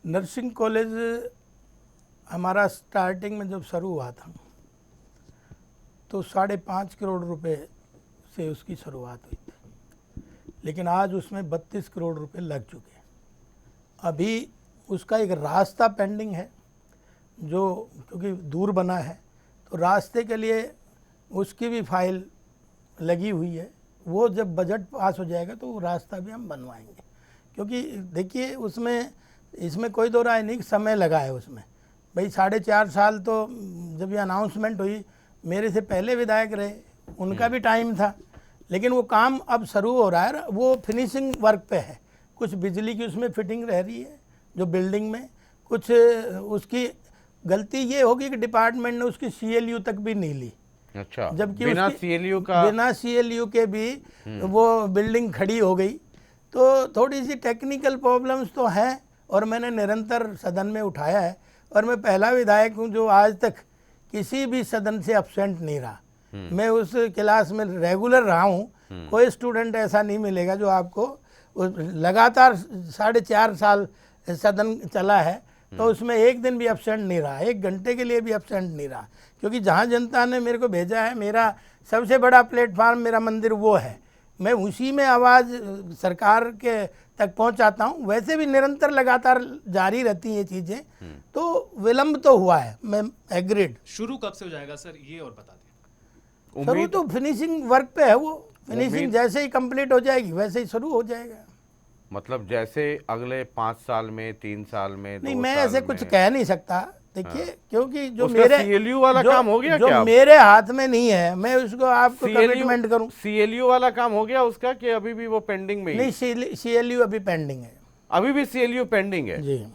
Nursing college हमारा starting में जब शुरू हुआ था तो 5.5 करोड़ रुपए से उसकी शुरुआत हुई थी, लेकिन आज उसमें 32 करोड़ रुपए लग चुके हैं। अभी उसका एक रास्ता पेंडिंग है, जो क्योंकि दूर बना है तो रास्ते के लिए उसकी भी फाइल लगी हुई है। वो जब बजट पास हो जाएगा तो वो रास्ता भी हम बनवाएंगे, क्योंकि देखिए उसमें इसमें कोई दो राय नहीं, समय लगा है उसमें। भाई 4.5 साल तो जब ये अनाउंसमेंट हुई, मेरे से पहले विधायक रहे, उनका भी टाइम था, लेकिन वो काम अब शुरू हो रहा है। वो फिनिशिंग वर्क पे है, कुछ बिजली की उसमें फिटिंग रह रही है जो बिल्डिंग में, कुछ उसकी गलती ये होगी कि डिपार्टमेंट ने उसकी CLU तक भी नहीं ली। अच्छा, जबकि बिना CLU का, बिना CLU के भी वो बिल्डिंग खड़ी हो गई। तो थोड़ी सी टेक्निकल प्रॉब्लम्स तो हैं और मैंने निरंतर सदन में उठाया है, और मैं पहला विधायक हूं जो आज तक किसी भी सदन से एब्सेंट नहीं रहा। मैं उस क्लास में रेगुलर रहा हूं। कोई स्टूडेंट ऐसा नहीं मिलेगा जो आपको लगातार 4.5 साल सदन चला है तो उसमें एक दिन भी एब्सेंट नहीं रहा, 1 घंटे के लिए भी एब्सेंट नहीं रहा, क्योंकि जहाँ जनता ने मेरे को भेजा है, मेरा सबसे बड़ा प्लेटफार्म मेरा मंदिर वो है। मैं उसी में आवाज़ सरकार के तक पहुंचाता हूं। वैसे भी निरंतर लगातार जारी रहती हैं ये चीज़ें, तो विलंब तो हुआ है, मैं एग्रीड। शुरू कब से हो जाएगा सर, ये और बता दें। शुरू तो फिनिशिंग वर्क पे है, वो फिनिशिंग जैसे ही कंप्लीट हो जाएगी वैसे ही शुरू हो जाएगा। मतलब जैसे अगले 5 साल में, 3 साल में, नहीं, 2 मैं साल ऐसे कुछ में। कह नहीं सकता। देखिए क्योंकि जो उसका मेरे CLU वाला काम हो गया जो क्या? मेरे हाथ में नहीं है, मैं उसको आपको कमिटमेंट करूं। CLU वाला काम हो गया उसका कि अभी भी वो पेंडिंग में ही? नहीं, CLU अभी पेंडिंग है। अभी भी CLU पेंडिंग है जी।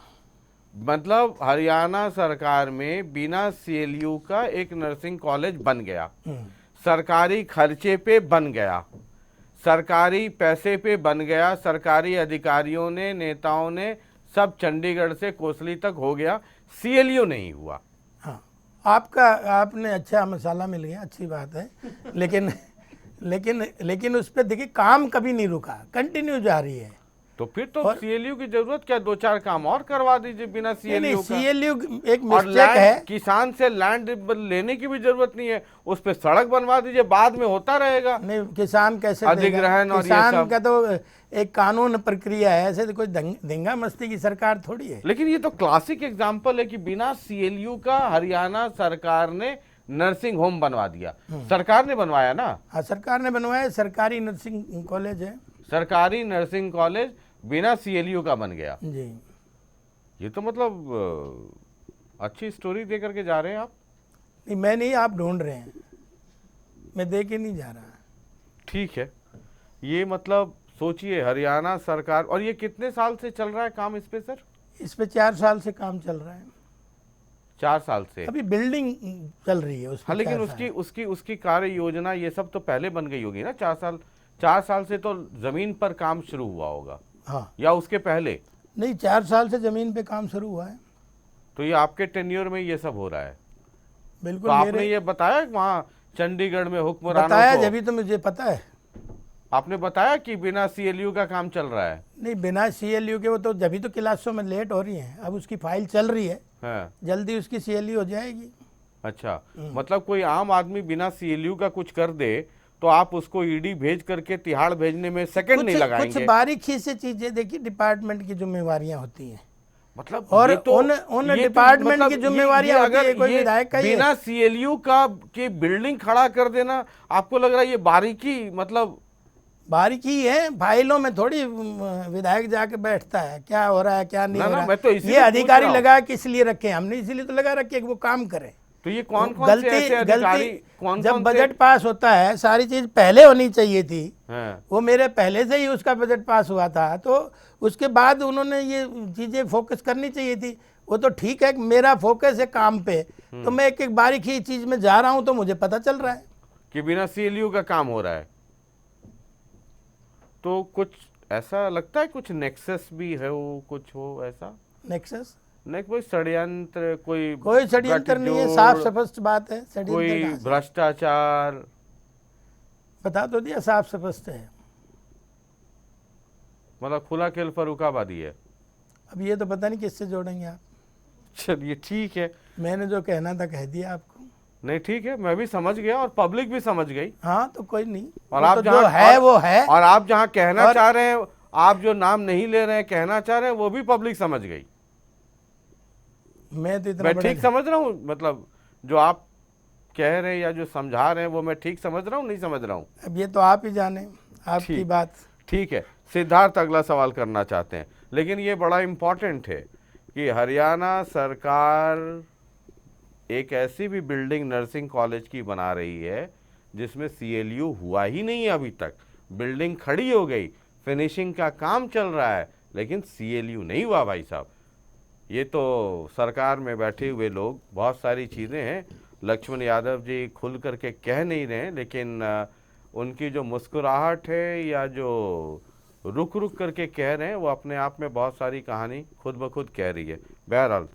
मतलब हरियाणा सरकार में बिना CLU का एक नर्सिंग कॉलेज बन गया, सरकारी खर्चे पे बन गया, सरकारी पैसे पे बन गया, सरकारी अधिकारियों ने, नेताओं ने सब चंडीगढ़ से कोसली तक हो गया, CLU नहीं हुआ। हाँ, आपने अच्छा मसाला मिल गया, अच्छी बात है। लेकिन लेकिन उस पर देखिए काम कभी नहीं रुका, कंटिन्यू जारी है। तो फिर तो CLU की जरूरत क्या, 2-4 काम और करवा दीजिए बिना CLU का। CLU एक और मिस्टेक है। किसान से लैंड लेने की भी जरूरत नहीं है, उस पे सड़क बनवा दीजिए, बाद में होता रहेगा। नहीं, किसान कैसे अधिग्रहण और ये किसान सब का तो एक कानून प्रक्रिया है, ऐसे तो कोई दंगा मस्ती की सरकार थोड़ी है। लेकिन ये तो क्लासिक एग्जाम्पल है कि बिना CLU का हरियाणा सरकार ने नर्सिंग होम बनवा दिया। सरकार ने बनवाया ना? हाँ, सरकार ने बनवाया, सरकारी नर्सिंग कॉलेज है। सरकारी नर्सिंग कॉलेज बिना CLU का बन गया जी। ये तो मतलब अच्छी स्टोरी दे करके जा रहे हैं आप। नहीं, मैं नहीं, आप ढूंढ रहे हैं, मैं दे के नहीं जा रहा। ठीक है, ये मतलब सोचिए हरियाणा सरकार, और ये कितने साल से चल रहा है काम इस पे सर? इस पे 4 साल से काम चल रहा है। 4 साल से? अभी बिल्डिंग चल रही है उस। हाँ, लेकिन उसकी कार्य योजना ये सब तो पहले बन गई होगी ना। 4 साल से तो जमीन पर काम शुरू हुआ होगा। हाँ, या उसके पहले? नहीं, 4 साल से जमीन पे काम शुरू हुआ है। तो ये आपके टेन्योर में ये सब हो रहा है? बिल्कुल। तो आपने ये बताया वहां चंडीगढ़ में हुक्मरानों बताया, को? जब तो मुझे पता है। आपने बताया कि बिना CLU का काम चल रहा है? नहीं, बिना CLU के वो तो जब तो क्लासों में लेट हो रही है। अब उसकी फाइल चल रही है, हाँ। जल्दी उसकी CLU हो जाएगी। अच्छा, मतलब कोई आम आदमी बिना CLU का कुछ कर दे तो आप उसको ED भेज करके तिहाड़ भेजने में सेकंड नहीं लगाएंगे? कुछ बारीकी से चीजें देखिए, डिपार्टमेंट की जिम्मेवारियां होती हैं, मतलब और ये तो, उन डिपार्टमेंट मतलब की जिम्मेवारियां होती है, कोई विधायक का बिना CLU का की बिल्डिंग खड़ा कर देना, आपको लग रहा है ये बारीकी, मतलब बारीकी है? फाइलों में थोड़ी विधायक जाके बैठता है क्या हो रहा है क्या नहीं हो रहा मैं तो है। ये अधिकारी लगा किस लिए रखे? हमने इसीलिए तो लगा रखे कि वो काम करे। तो ये कौन से ऐसे अधिकारी, जब बजट पास होता है सारी चीज पहले होनी चाहिए थी। हाँ। वो मेरे पहले से ही उसका बजट पास हुआ था, तो उसके बाद उन्होंने ये चीजें फोकस करनी चाहिए थी। वो तो ठीक है, मेरा फोकस है काम पे, तो मैं एक एक बारीकी चीज में जा रहा हूं तो मुझे पता चल रहा है कि बिना CLU का काम हो रहा है। तो कुछ ऐसा लगता है, कुछ नेक्सस भी है, वो कुछ हो ऐसा? नेक्सस नहीं, कोई षड्यंत्र, कोई षड्यंत्र नहीं है, साफ स्पष्ट बात है। कोई भ्रष्टाचार? बता तो दिया, साफ स्पष्ट है। मतलब खुला खेल फर्रुखाबादी है। अब ये तो पता नहीं किससे जोड़ेंगे आप। चलिए ठीक है, मैंने जो कहना था कह दिया आपको। नहीं ठीक है, मैं भी समझ गया और पब्लिक भी समझ गई। हाँ तो कोई नहीं, और वो आप तो जहाँ जो है वो है। और आप जहाँ कहना और- चाह रहे हैं, आप जो नाम नहीं ले रहे हैं कहना चाह रहे हैं, वो भी पब्लिक समझ गई। मैं तो इतना मैं बड़ा ठीक समझ रहा हूँ, मतलब जो आप कह रहे हैं या जो समझा रहे हैं वो मैं ठीक समझ रहा हूँ, नहीं समझ रहा हूँ? अब ये तो आप ही जाने, आपकी ठीक। बात। ठीक है, सिद्धार्थ अगला सवाल करना चाहते हैं, लेकिन ये बड़ा इम्पोर्टेंट है कि हरियाणा सरकार एक ऐसी भी बिल्डिंग नर्सिंग कॉलेज की बना रही है जिसमें सीएलयू हुआ ही नहीं है अभी तक। बिल्डिंग खड़ी हो गई, फिनिशिंग का काम चल रहा है, लेकिन सीएलयू नहीं हुआ भाई साहब। ये तो सरकार में बैठे हुए लोग, बहुत सारी चीज़ें हैं, लक्ष्मण यादव जी खुल करके कह नहीं रहे हैं, लेकिन उनकी जो मुस्कुराहट है या जो रुक रुक करके कह रहे हैं, वो अपने आप में बहुत सारी कहानी खुद ब खुद कह रही है। बहरहाल